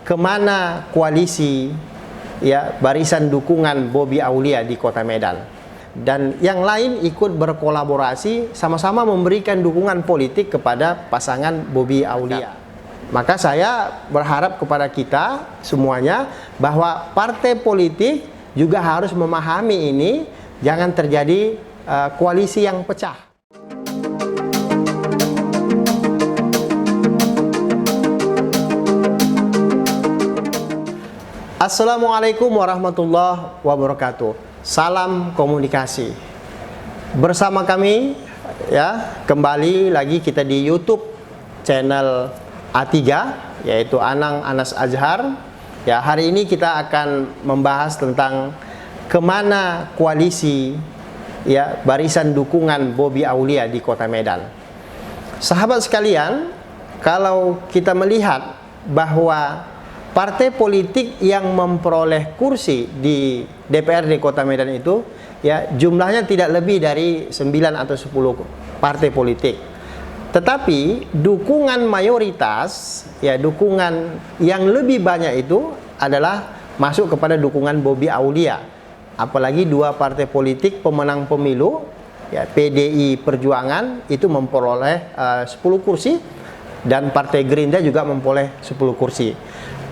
kemana koalisi barisan dukungan Bobi Aulia di Kota Medan, dan yang lain ikut berkolaborasi sama-sama memberikan dukungan politik kepada pasangan Bobi Aulia. Maka saya berharap kepada kita semuanya bahwa partai politik juga harus memahami ini, jangan terjadi koalisi yang pecah. Assalamualaikum warahmatullahi wabarakatuh. Salam komunikasi. Bersama kami kembali lagi kita di YouTube channel A3, yaitu Anang Anas Azhar. Hari ini kita akan membahas tentang kemana koalisi barisan dukungan Bobi Aulia di Kota Medan. Sahabat sekalian, kalau kita melihat bahwa partai politik yang memperoleh kursi di DPRD Kota Medan itu jumlahnya tidak lebih dari 9 atau 10 partai politik. Tetapi dukungan mayoritas, dukungan yang lebih banyak itu adalah masuk kepada dukungan Bobi Aulia. Apalagi dua partai politik pemenang pemilu, PDI Perjuangan itu memperoleh 10 kursi, dan Partai Gerindra juga memperoleh 10 kursi.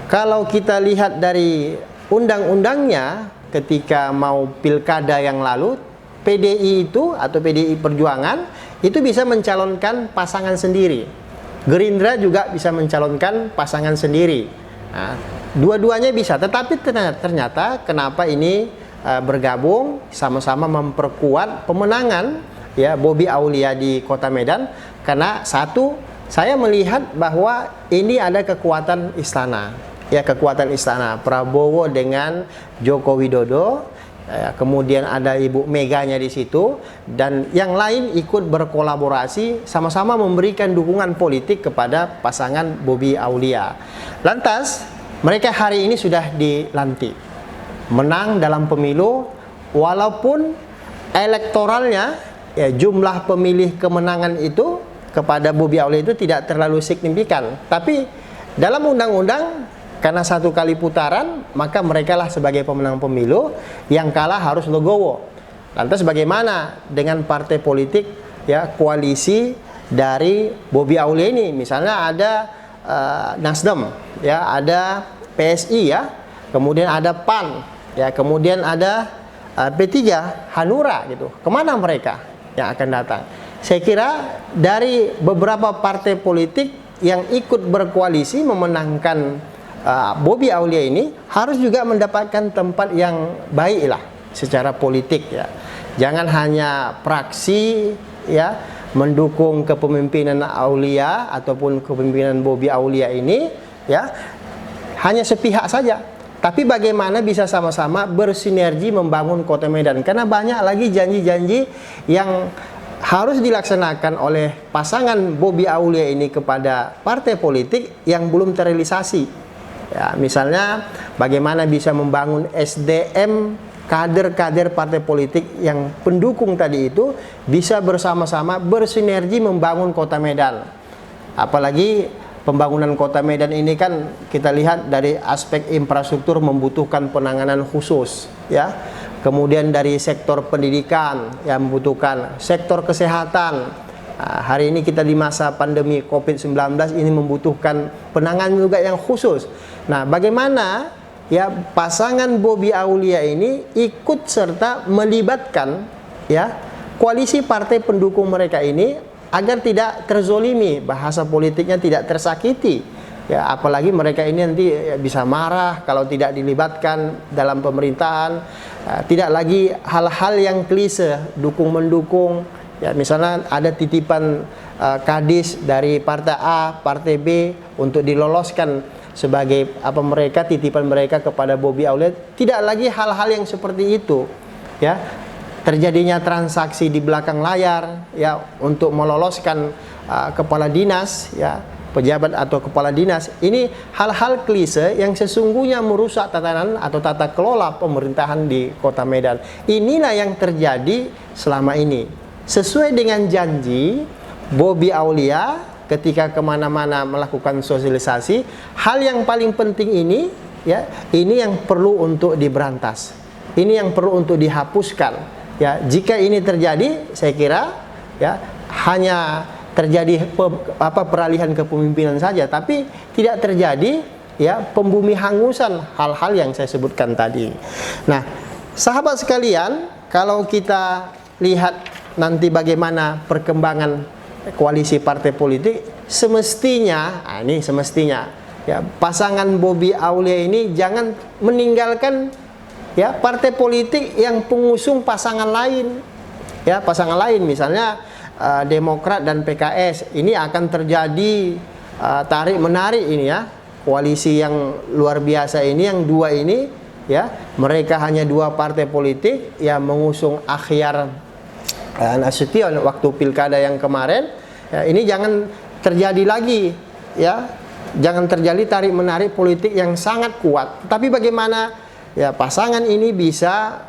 Kalau kita lihat dari undang-undangnya, ketika mau pilkada yang lalu, PDI itu atau PDI Perjuangan itu bisa mencalonkan pasangan sendiri. Gerindra juga bisa mencalonkan pasangan sendiri. Nah, dua-duanya bisa. Tetapi ternyata kenapa ini bergabung sama-sama memperkuat pemenangan Bobi Aulia di Kota Medan? Karena satu, saya melihat bahwa ini ada kekuatan istana. Kekuatan istana Prabowo dengan Joko Widodo, kemudian ada Ibu Meganya di situ, dan yang lain ikut berkolaborasi sama-sama memberikan dukungan politik kepada pasangan Bobi Aulia. Lantas mereka hari ini sudah dilantik menang dalam pemilu, walaupun elektoralnya jumlah pemilih kemenangan itu kepada Bobi Aulia itu tidak terlalu signifikan, tapi dalam undang-undang karena satu kali putaran, maka mereka lah sebagai pemenang pemilu, yang kalah harus legowo. Lantas bagaimana dengan partai politik koalisi dari Bobi Aulia ini? Misalnya ada Nasdem, ada PSI, kemudian ada PAN, kemudian ada P3, Hanura gitu. Kemana mereka yang akan datang? Saya kira dari beberapa partai politik yang ikut berkoalisi memenangkan Bobi Aulia ini harus juga mendapatkan tempat yang baik lah secara politik Jangan hanya praksi mendukung kepemimpinan Aulia ataupun kepemimpinan Bobi Aulia ini hanya sepihak saja. Tapi bagaimana bisa sama-sama bersinergi membangun Kota Medan? Karena banyak lagi janji-janji yang harus dilaksanakan oleh pasangan Bobi Aulia ini kepada partai politik yang belum terrealisasi. Misalnya bagaimana bisa membangun SDM, kader-kader partai politik yang pendukung tadi itu bisa bersama-sama bersinergi membangun Kota Medan. Apalagi pembangunan Kota Medan ini kan kita lihat dari aspek infrastruktur membutuhkan penanganan khusus Kemudian dari sektor pendidikan yang membutuhkan, sektor kesehatan. Hari ini kita di masa pandemi COVID-19 ini membutuhkan penanganan juga yang khusus. Nah, bagaimana pasangan Bobi Aulia ini ikut serta melibatkan koalisi partai pendukung mereka ini agar tidak terzolimi, bahasa politiknya tidak tersakiti. Apalagi mereka ini nanti bisa marah kalau tidak dilibatkan dalam pemerintahan. Tidak lagi hal-hal yang klise, dukung-mendukung. Misalnya ada titipan kadis dari partai A, partai B untuk diloloskan sebagai mereka titipan mereka kepada Bobi Aulia. Tidak lagi hal-hal yang seperti itu. Terjadinya transaksi di belakang layar untuk meloloskan kepala dinas pejabat atau kepala dinas. Ini hal-hal klise yang sesungguhnya merusak tatanan atau tata kelola pemerintahan di Kota Medan. Inilah yang terjadi selama ini. Sesuai dengan janji, Bobi Aulia ketika kemana-mana melakukan sosialisasi, hal yang paling penting ini, ya, ini yang perlu untuk diberantas, ini yang perlu untuk dihapuskan. Ya, jika ini terjadi, saya kira ya hanya terjadi peralihan kepemimpinan saja, tapi tidak terjadi ya pembumi hangusan hal-hal yang saya sebutkan tadi. Nah, sahabat sekalian, kalau kita lihat nanti bagaimana perkembangan koalisi partai politik, semestinya, ini semestinya ya pasangan Bobi Aulia ini jangan meninggalkan ya partai politik yang pengusung pasangan lain. Ya, pasangan lain misalnya Demokrat dan PKS, ini akan terjadi tarik menarik ini ya, koalisi yang luar biasa ini, yang dua ini ya, mereka hanya dua partai politik yang mengusung Akhyar Nasution waktu pilkada yang kemarin. Ya, ini jangan terjadi lagi ya, jangan terjadi tarik menarik politik yang sangat kuat. Tapi bagaimana ya pasangan ini bisa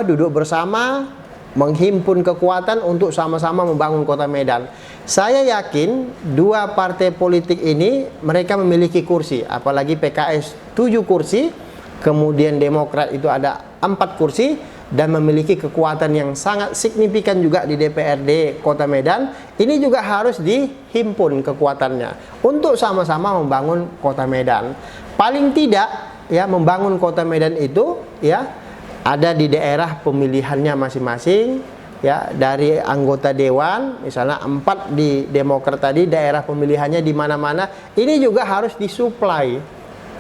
duduk bersama, menghimpun kekuatan untuk sama-sama membangun kota Medan. Saya yakin dua partai politik ini mereka memiliki kursi, apalagi PKS 7 kursi, kemudian Demokrat itu ada 4 kursi dan memiliki kekuatan yang sangat signifikan juga di DPRD Kota Medan. Ini juga harus dihimpun kekuatannya untuk sama-sama membangun Kota Medan. Paling tidak ya, membangun Kota Medan itu ya ada di daerah pemilihannya masing-masing ya, dari anggota dewan misalnya 4 di Demokrat tadi, daerah pemilihannya di mana-mana, ini juga harus disuplai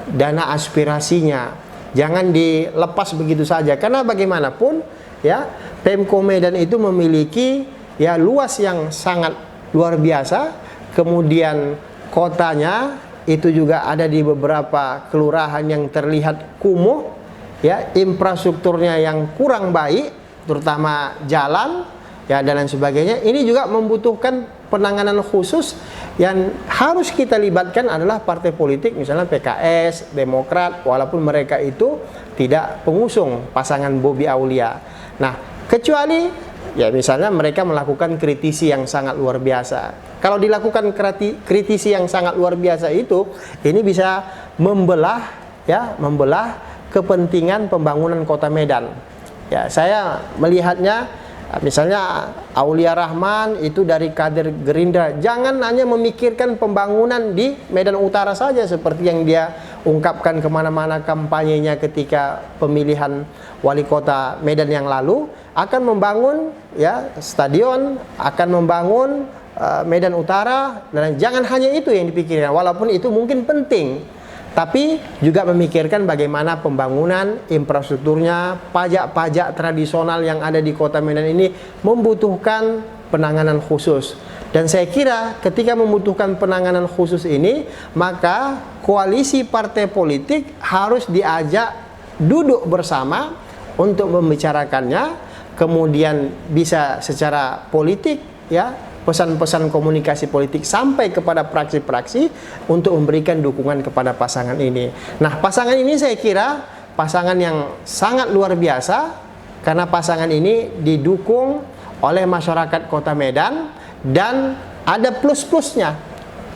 dana aspirasinya, jangan dilepas begitu saja, karena bagaimanapun ya Pemko Medan itu memiliki ya luas yang sangat luar biasa, kemudian kotanya itu juga ada di beberapa kelurahan yang terlihat kumuh ya, infrastrukturnya yang kurang baik, terutama jalan ya dan lain sebagainya. Ini juga membutuhkan penanganan khusus yang harus kita libatkan adalah partai politik misalnya PKS, Demokrat, walaupun mereka itu tidak pengusung pasangan Bobi Aulia. Nah, kecuali ya misalnya mereka melakukan kritisi yang sangat luar biasa. Kalau dilakukan kritisi yang sangat luar biasa itu, ini bisa membelah kepentingan pembangunan kota Medan. Ya, saya melihatnya misalnya Aulia Rahman itu dari kader Gerindra, jangan hanya memikirkan pembangunan di Medan Utara saja seperti yang dia ungkapkan kemana-mana kampanyenya ketika pemilihan wali kota Medan yang lalu, akan membangun ya stadion, akan membangun Medan Utara, dan jangan hanya itu yang dipikirkan, walaupun itu mungkin penting, tapi juga memikirkan bagaimana pembangunan infrastrukturnya, pajak-pajak tradisional yang ada di kota Medan ini membutuhkan penanganan khusus. Dan saya kira ketika membutuhkan penanganan khusus ini, maka koalisi partai politik harus diajak duduk bersama untuk membicarakannya, kemudian bisa secara politik ya, pesan-pesan komunikasi politik sampai kepada praksi-praksi untuk memberikan dukungan kepada pasangan ini. Nah, pasangan ini saya kira pasangan yang sangat luar biasa, karena pasangan ini didukung oleh masyarakat kota Medan dan ada plus-plusnya.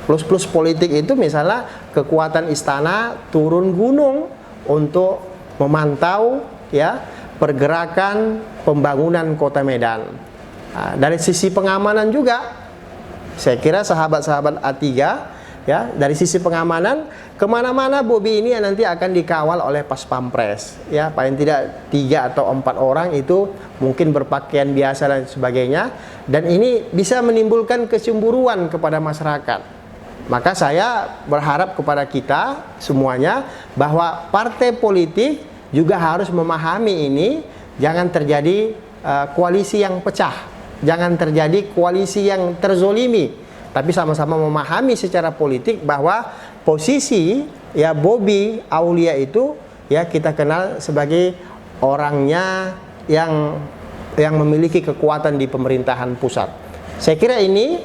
Plus-plus politik itu misalnya kekuatan istana turun gunung untuk memantau ya pergerakan pembangunan kota Medan. Nah, dari sisi pengamanan juga, saya kira sahabat-sahabat A3 ya, dari sisi pengamanan kemana-mana Bobi ini nanti akan dikawal oleh Pas Pampres ya, paling tidak 3 atau 4 orang itu mungkin berpakaian biasa dan sebagainya, dan ini bisa menimbulkan kecemburuan kepada masyarakat. Maka saya berharap kepada kita semuanya bahwa partai politik juga harus memahami ini, jangan terjadi koalisi yang pecah, jangan terjadi koalisi yang terzolimi, tapi sama-sama memahami secara politik bahwa posisi ya Bobi Aulia itu ya kita kenal sebagai orangnya yang memiliki kekuatan di pemerintahan pusat. Saya kira ini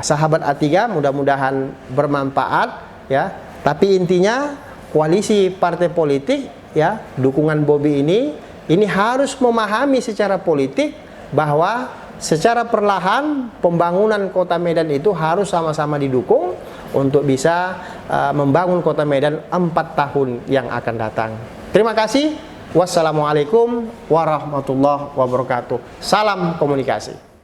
sahabat A3 mudah-mudahan bermanfaat ya. Tapi intinya koalisi partai politik ya, dukungan Bobi ini harus memahami secara politik bahwa secara perlahan pembangunan Kota Medan itu harus sama-sama didukung untuk bisa membangun Kota Medan 4 tahun yang akan datang. Terima kasih. Wassalamualaikum warahmatullahi wabarakatuh. Salam komunikasi.